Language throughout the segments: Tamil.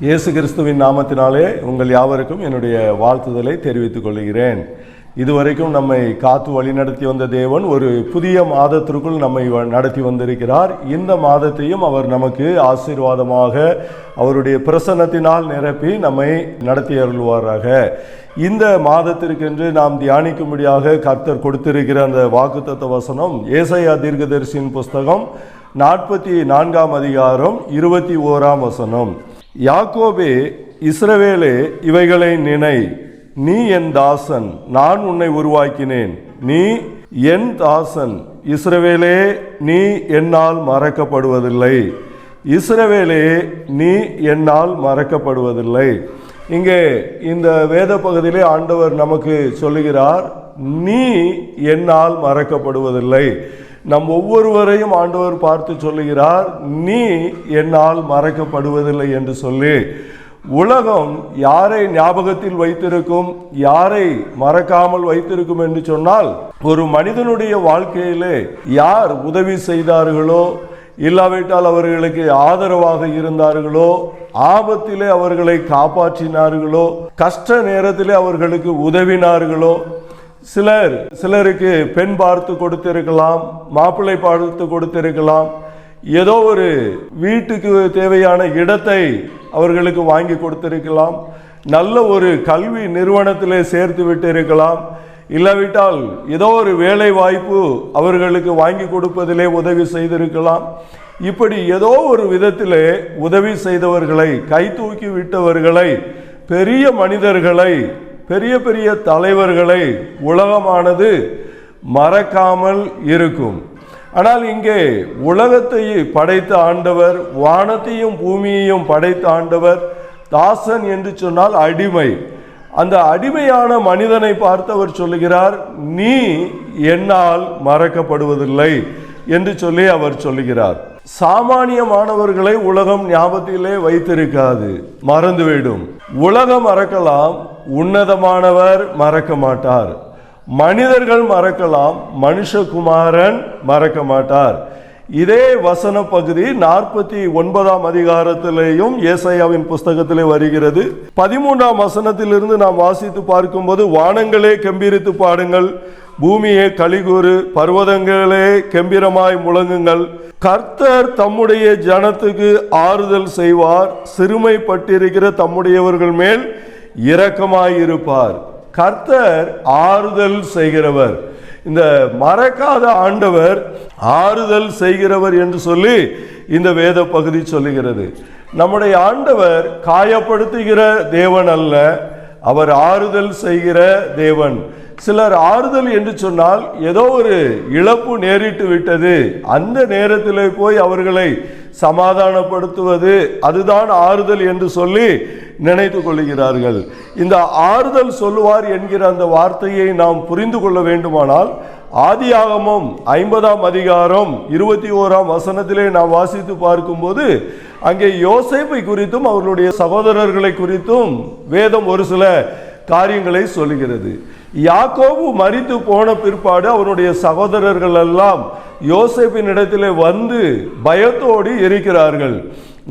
இயேசு கிறிஸ்துவின் நாமத்தினாலே உங்கள் யாவருக்கும் என்னுடைய வாழ்த்துதலை தெரிவித்துக் கொள்கிறேன். இதுவரைக்கும் நம்மை காத்து வழி நடத்தி வந்த தேவன் ஒரு புதிய மாதத்திற்குள் நம்மை நடத்தி வந்திருக்கிறார். இந்த மாதத்தையும் அவர் நமக்கு ஆசீர்வாதமாக அவருடைய பிரசன்னத்தினால் நிரப்பி நம்மை நடத்தி அருள்வாராக. இந்த மாதத்திற்கென்று நாம் தியானிக்கும்படியாக கர்த்தர் கொடுத்திருக்கிற அந்த வாக்குத்தத்த வசனம் ஏசாயா தீர்க்கதரிசியின் புஸ்தகம் 44ஆம் அதிகாரம் 21ஆம் வசனம். யாக்கோபே, இஸ்ரவேலே, இவைகளை நினை, நீ என் தாசன், நான் உன்னை உருவாக்கினேன். நீ என் தாசன், இஸ்ரவேலே, நீ என்னால் மறக்கப்படுவதில்லை. இஸ்ரவேலே, நீ என்னால் மறக்கப்படுவதில்லை. இங்கே இந்த வேத பகுதியிலே ஆண்டவர் நமக்கு சொல்லுகிறார், நீ என்னால் மறக்கப்படுவதில்லை. நம் ஒவ்வொருவரையும் ஆண்டவர் பார்த்து சொல்லுகிறார், நீ என்னால் மறக்கப்படுவதில்லை என்று சொல்லி. உலகம் யாரை ஞாபகத்தில் வைத்திருக்கும், யாரை மறக்காமல் வைத்திருக்கும் என்று சொன்னால், ஒரு மனிதனுடைய வாழ்க்கையிலே யார் உதவி செய்தார்களோ, இல்லாவிட்டால் அவர்களுக்கு ஆதரவாக இருந்தார்களோ, ஆபத்திலே அவர்களை காப்பாற்றினார்களோ, கஷ்ட நேரத்திலே அவர்களுக்கு உதவினார்களோ, சிலருக்கு பெண் பார்த்து கொடுத்திருக்கலாம், மாப்பிள்ளை பார்த்து கொடுத்திருக்கலாம், ஏதோ ஒரு வீட்டுக்கு தேவையான இடத்தை அவர்களுக்கு வாங்கி கொடுத்திருக்கலாம், நல்ல ஒரு கல்வி நிறுவனத்திலே சேர்த்து விட்டு இருக்கலாம், இல்லாவிட்டால் ஏதோ ஒரு வேலை வாய்ப்பு அவர்களுக்கு வாங்கி கொடுப்பதிலே உதவி செய்திருக்கலாம். இப்படி ஏதோ ஒரு விதத்திலே உதவி செய்தவர்களை, கை தூக்கி விட்டவர்களை, பெரிய மனிதர்களை, பெரிய பெரிய தலைவர்களை உலகமானது மறக்காமல் இருக்கும். ஆனால் இங்கே உலகத்தை படைத்த ஆண்டவர், வானத்தையும் பூமியையும் படைத்த ஆண்டவர், தாசன் என்று சொன்னால் அடிமை. அந்த அடிமையான மனிதனை பார்த்து அவர் சொல்லுகிறார், நீ என்னால் மறக்கப்படுவதில்லை என்று சொல்லி அவர் சொல்லுகிறார். சாமானியமானவர்களை உலகம் ஞாபகத்திலே வைத்திருக்காது, மறந்துவிடும். உலகம் மறக்கலாம், உன்னதமானவர் மறக்க மாட்டார். மனிதர்கள் மறக்கலாம், மனுஷகுமாரன் மறக்க மாட்டார். இதே வசன பகுதி 49ஆம் அதிகாரத்திலேயும் ஏசாயாவின் புஸ்தகத்திலே வருகிறது. 13ஆம் வசனத்திலிருந்து நாம் வாசித்து பார்க்கும்போது, வானங்களே கெம்பீரித்து பாடுங்கள், பூமியே கலிகூறு, பர்வதங்களே கெம்பீரமாய் முழங்குங்கள். கர்த்தர் தம்முடைய ஜனத்துக்கு ஆறுதல் செய்வார், சிறுமைப்பட்டிருக்கிற தம்முடையவர்கள் மேல் இரக்கமாயிருப்பார். கர்த்தர் ஆறுதல் செய்கிறவர். இந்த மறக்காத ஆண்டவர் ஆறுதல் செய்கிறவர் என்று சொல்லி இந்த வேத பகுதி சொல்லுகிறது. நம்முடைய ஆண்டவர் காயப்படுத்துகிற தேவன் அல்ல, அவர் ஆறுதல் செய்கிற தேவன். சிலர் ஆறுதல் என்று சொன்னால் ஏதோ ஒரு இழப்பு நேரிட்டு விட்டது, அந்த நேரத்தில் போய் அவர்களை சமாதானப்படுத்துவது, அதுதான் ஆறுதல் என்று சொல்லி நினைத்து கொள்கிறார்கள். இந்த ஆறுதல் சொல்லுவார் என்கிற அந்த வார்த்தையை நாம் புரிந்து கொள்ள வேண்டுமானால், ஆதியாகமம் 50ஆம் அதிகாரம் 21ஆம் வசனத்திலே நாம் வாசித்து பார்க்கும்போது, அங்கே யோசேப்பை குறித்தும் அவர்களுடைய சகோதரர்களை குறித்தும் வேதம் ஒரு சில காரியங்களை சொல்லுகிறது. யாக்கோபு மரித்து போன பிற்பாடு அவருடைய சகோதரர்கள் எல்லாம் யோசேப்பின் இடத்திலே வந்து பயத்தோடு இருக்கிறார்கள்.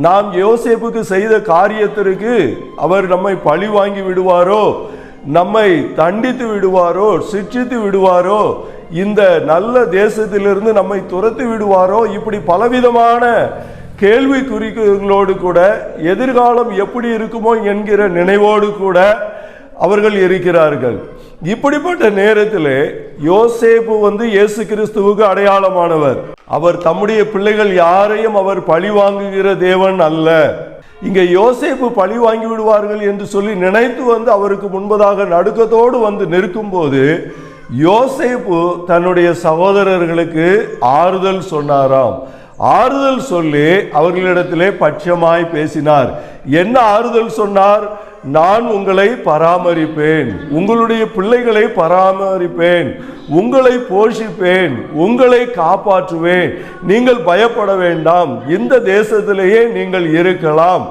நாம் யோசேப்புக்கு செய்த காரியத்திற்கு அவர் நம்மை பழி வாங்கி விடுவாரோ, நம்மை தண்டித்து விடுவாரோ, சிட்சித்து விடுவாரோ, இந்த நல்ல தேசத்திலிருந்து நம்மை துரத்தி விடுவாரோ, இப்படி பலவிதமான கேள்விக்குறிகளோடு கூட, எதிர்காலம் எப்படி இருக்குமோ என்கிற நினைவோடு கூட அவர்கள் இருக்கிறார்கள். இப்படிப்பட்ட நேரத்திலே யோசேப்பு இயேசு கிறிஸ்துவுக்கு அடையாளமானவர். அவர் தம்முடைய பிள்ளைகள் யாரையும் அவர் பழி வாங்குகிற தேவன் அல்ல. இங்க யோசேப்பு பழி வாங்கி விடுவார்கள் என்று சொல்லி நினைத்து அவருக்கு முன்பதாக நடுக்கத்தோடு நிற்கும் போது, யோசேப்பு தன்னுடைய சகோதரர்களுக்கு ஆறுதல் சொன்னாராம். ஆறுதல் சொல்லி அவர்களிடத்திலே பட்சமாய் பேசினார். என்ன ஆறுதல் சொன்னார்? நான் உங்களை பராமரிப்பேன், உங்களுடைய பிள்ளைகளை பராமரிப்பேன், உங்களை போஷிப்பேன், உங்களை காப்பாற்றுவேன், நீங்கள் பயப்பட வேண்டாம், இந்த தேசத்திலேயே நீங்கள் இருக்கலாம்,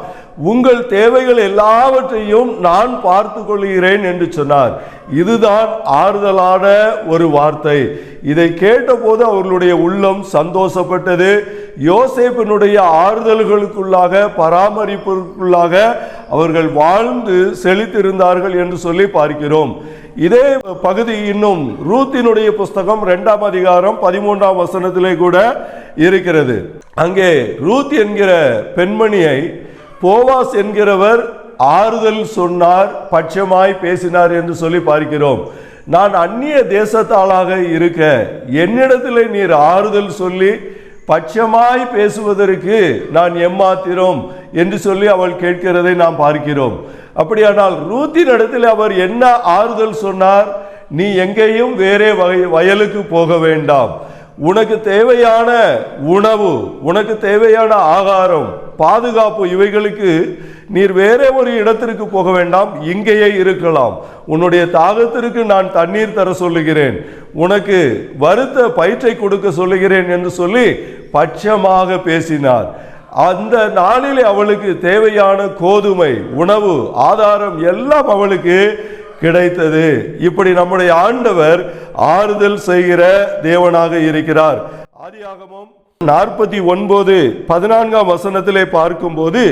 உங்கள் தேவைகள் எல்லாவற்றையும் நான் பார்த்து கொள்கிறேன் என்று சொன்னார். இதுதான் ஆறுதலான ஒரு வார்த்தை. இதை கேட்டபோது அவர்களுடைய உள்ளம் சந்தோஷப்பட்டது. யோசேப்பினுடைய ஆறுதல்களுக்குள்ளாக, பராமரிப்புக்குள்ளாக அவர்கள் வாழ்ந்து செழித்திருந்தார்கள் என்று சொல்லி பார்க்கிறோம். இதே பகுதி இன்னும் ரூத்தினுடைய புஸ்தகம் 2ஆம் அதிகாரம் 13ஆம் வசனத்திலே கூட இருக்கிறது. அங்கே ரூத் என்கிற பெண்மணியை போவாஸ் என்கிறவர் ஆறுதல் சொன்னார், பட்சமாய் பேசினார் என்று சொல்லி பார்க்கிறோம். நான் அந்நிய தேசத்தாளாக இருக்க என்னிடத்தில் நீர் ஆறுதல் சொல்லி பட்சமாய் பேசுவதற்கு நான் எம்மாத்திரம் என்று சொல்லி அவள் கேட்கிறதை நாம் பார்க்கிறோம். அப்படியானால் ரூத்தின் இடத்தில் அவர் என்ன ஆறுதல் சொன்னார்? நீ எங்கேயும் வேறே வயலுக்கு போக வேண்டாம். உனக்கு தேவையான உணவு, உனக்கு தேவையான ஆகாரம், பாதுகாப்பு, இவைகளுக்கு நீர் வேறே ஒரு இடத்திற்கு போக வேண்டாம், இங்கேயே இருக்கலாம். உன்னுடைய தாகத்திற்கு நான் தண்ணீர் தர சொல்லுகிறேன், உனக்கு வறுத்த பயிற்றை கொடுக்க சொல்லுகிறேன் என்று சொல்லி பட்சமாக பேசினார். அந்த நாளிலே அவளுக்கு தேவையான கோதுமை, உணவு, ஆதாரம் எல்லாம் அவளுக்கு கிடைத்தது. இப்படி நம்முடைய ஆண்டவர் ஆறுதல் செய்கிற தேவனாக இருக்கிறார். ஆதியாகமம் 49:14 வசனத்திலே பார்க்கும்போது,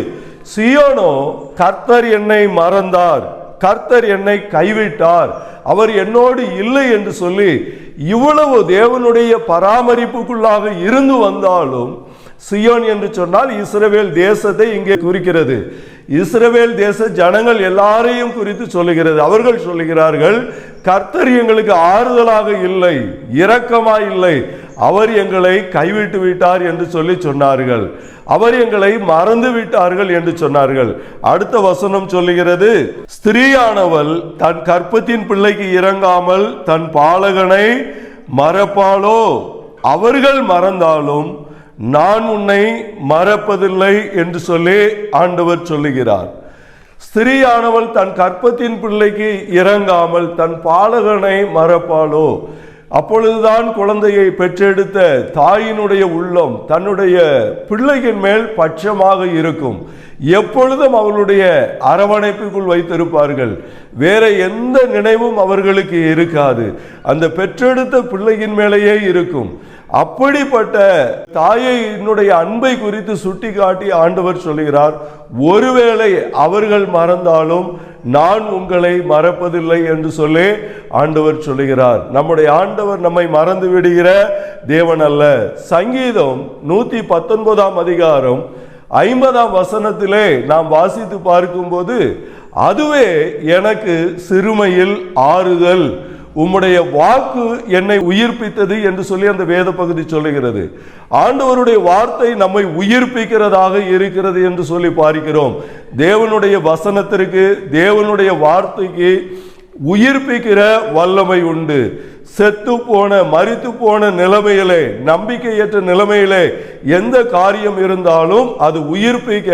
சீயோனோ கர்த்தர் என்னை மறந்தார், கர்த்தர் என்னை கைவிட்டார், அவர் என்னோடு இல்லை என்று சொல்லி இவ்வளவு தேவனுடைய பராமரிப்புக்குள்ளாக இருந்து வந்தாலும், சியோன் என்று சொன்னால் இஸ்ரவேல் தேசத்தை இங்கே குறிக்கிறது. இஸ்ரவேல் தேச ஜனங்கள் எல்லாரையும் குறித்து சொல்லுகிறது. அவர்கள் சொல்லுகிறார்கள், கர்த்தர் எங்களுக்கு ஆறுதலாக இல்லை, இரக்கமாய் இல்லை, அவர் எங்களை கைவிட்டு விட்டார் என்று சொல்லி சொன்னார்கள். அவர் எங்களை மறந்து விட்டார்கள் என்று சொன்னார்கள். அடுத்த வசனம் சொல்லுகிறது, ஸ்திரீயானவள் தன் கற்பத்தின் பிள்ளைக்கு இறங்காமல் தன் பாலகனை மறப்பாளோ? அவர்கள் மறந்தாலும் நான் உன்னை மறப்பதில்லை என்று சொல்லி ஆண்டவர் சொல்லுகிறார். ஸ்திரீயானவள் தன் கற்பத்தின் பிள்ளைக்கு இறங்காமல் தன் பாலகனை மறப்பாளோ? அப்பொழுதுதான் குழந்தையை பெற்றெடுத்த தாயினுடைய உள்ளம் தன்னுடைய பிள்ளையின் மேல் பட்சமாக இருக்கும். எப்பொழுதும் அவளுடைய அரவணைப்புக்குள் வைத்திருப்பார்கள். வேற எந்த நினைவும் அவர்களுக்கு இருக்காது. அந்த பெற்றெடுத்த பிள்ளையின் மேலேயே இருக்கும். அப்படிப்பட்ட தாயினுடைய அன்பை குறித்து சுட்டி காட்டி ஆண்டவர் சொல்கிறார், ஒருவேளை அவர்கள் மறந்தாலும் நான் உங்களை மறப்பதில்லை என்று சொல்லி ஆண்டவர் சொல்லுகிறார். நம்முடைய ஆண்டவர் நம்மை மறந்து விடுகிற தேவன் அல்ல. சங்கீதம் 119ஆம் அதிகாரம் 50ஆம் வசனத்திலே நாம் வாசித்து பார்க்கும்போது, அதுவே எனக்கு சிறுமையில் ஆறுதல், உம்முடைய வாக்கு என்னை உயிர்ப்பித்தது என்று சொல்லி அந்த வேத பகுதி சொல்லுகிறது. ஆண்டவருடைய வார்த்தை நம்மை உயிர்ப்பிக்கிறதாக இருக்கிறது என்று சொல்லி பார்க்கிறோம். தேவனுடைய வசனத்திற்கு, தேவனுடைய வார்த்தைக்கு உயிர்ப்பிக்கிற வல்லமை உண்டு. செத்து போன, மரித்து போன நிலைமையிலே, நம்பிக்கையற்ற நிலைமையிலே எந்த காரியம் இருந்தாலும் அது உயிர்ப்பிக்க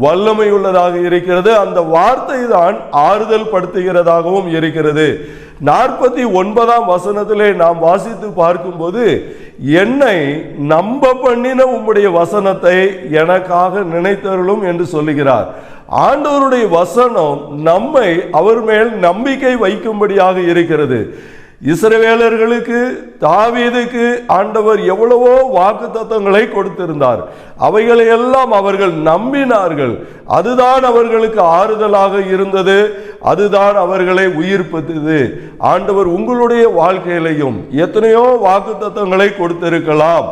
வல்லமை உள்ளதாக இருக்கிறது. அந்த வார்த்தை தான் ஆறுதல் படுத்துகிறதாகவும் இருக்கிறது. 49ஆம் வசனத்திலே நாம் வாசித்து பார்க்கும்போது, என்னை நம்ப பண்ணின உம்முடைய வசனத்தை எனக்காக நினைத்தருளும் என்று சொல்லுகிறார். ஆண்டவருடைய வசனம் நம்மை அவர் மேல் நம்பிக்கை வைக்கும்படியாக இருக்கிறது. இஸ்ரவேலர்களுக்கு, தாவீதுக்கு ஆண்டவர் எவ்வளவோ வாக்குத்தத்தங்களை கொடுத்திருந்தார். அவைகளை எல்லாம் அவர்கள் நம்பினார்கள். அதுதான் அவர்களுக்கு ஆறுதலாக இருந்தது. அதுதான் அவர்களை உயிர்ப்பித்தது. ஆண்டவர் உங்களுடைய வாழ்க்கையிலையும் எத்தனையோ வாக்குத்தத்தங்களை கொடுத்திருக்கலாம்.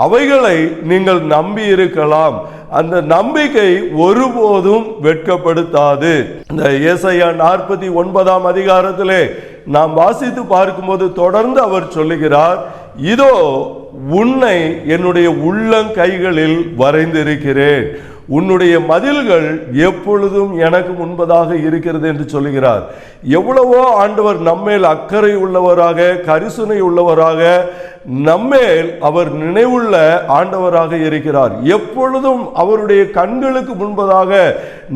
அவைகளை நீங்கள் நம்பி இருக்கலாம். அந்த நம்பிக்கை ஒருபோதும் வெட்கப்படுத்தாது. இந்த ஏசாயா 49ஆம் அதிகாரத்திலே நாம் வாசித்து பார்க்கும்போது தொடர்ந்து அவர் சொல்லுகிறார், இதோ உன்னை என்னுடைய உள்ளங்கைகளில் வரைந்திருக்கிறேன், உன்னுடைய மதில்கள் எப்பொழுதும் எனக்கு முன்பதாக இருக்கிறது என்று சொல்லுகிறார். எவ்வளவோ ஆண்டவர் நம்மேல் அக்கறை உள்ளவராக, கரிசனை உள்ளவராக, நம்மேல் அவர் நினைவுள்ள ஆண்டவராக இருக்கிறார். எப்பொழுதும் அவருடைய கண்களுக்கு முன்பதாக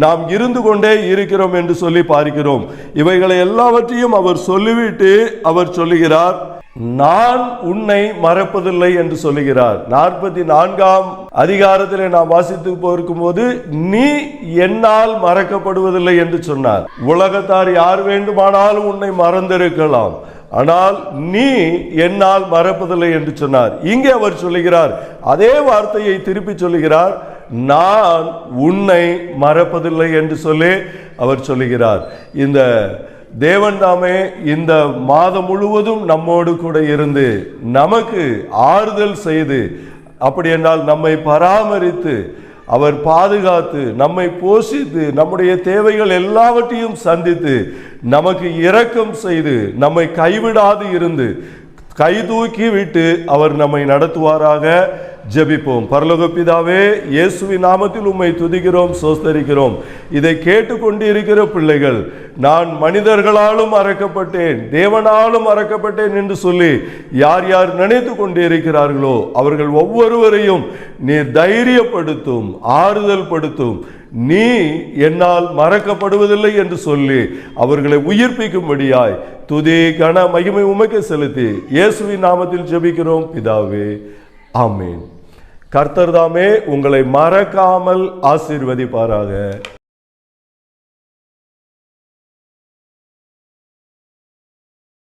நாம் இருந்து கொண்டே இருக்கிறோம் என்று சொல்லி பார்க்கிறோம். இவைகளை எல்லாவற்றையும் அவர் சொல்லிவிட்டு அவர் சொல்லுகிறார், நான் உன்னை மறப்பதில்லை என்று சொல்லுகிறார். 44ஆம் அதிகாரத்திலே நாம் வாசித்து போது நீ என்னால் மறக்கப்படுவதில்லை என்று சொன்னார். உலகத்தார் யார் வேண்டுமானாலும் உன்னை மறந்திருக்கலாம், ஆனால் நீ என்னால் மறப்பதில்லை என்று சொன்னார். இங்கே அவர் சொல்லுகிறார், அதே வார்த்தையை திருப்பி சொல்லுகிறார், நான் உன்னை மறப்பதில்லை என்று சொல்லி அவர் சொல்லுகிறார். இந்த தேவன் தாமே இந்த மாதம் முழுவதும் நம்மோடு கூட இருந்து நமக்கு ஆறுதல் செய்து, அப்படி என்றால் நம்மை பராமரித்து, அவர் பாதுகாத்து, நம்மை போஷித்து, நம்முடைய தேவைகள் எல்லாவற்றையும் சந்தித்து, நமக்கு இரக்கம் செய்து, நம்மை கைவிடாது இருந்து கை தூக்கி விட்டு அவர் நம்மை நடத்துவாராக. ஜெபிப்போம். பரலோக பிதாவே, இயேசுவின் நாமத்தில் உம்மை துதிக்கிறோம், ஸ்தோத்திரிக்கிறோம். இதை கேட்டுக்கொண்டிருக்கிற பிள்ளைகள், நான் மனிதர்களாலும் மறக்கப்பட்டேன், தேவனாலும் மறக்கப்பட்டேன் என்று சொல்லி யார் யார் நினைத்து கொண்டிருக்கிறார்களோ அவர்கள் ஒவ்வொருவரையும் நீர் தைரியப்படுத்தும், ஆறுதல் படுத்தும். நீ என்னால் மறக்கப்படுவதில்லை என்று சொல்லி அவர்களை உயிர்ப்பிக்கும்படியாய் துதி கன மகிமை உமக்கு செலுத்தி இயேசுவின் நாமத்தில் ஜெபிக்கிறோம் பிதாவே, ஆமென். கர்த்தர் தாமே உங்களை மறக்காமல் ஆசீர்வதிப்பாராக.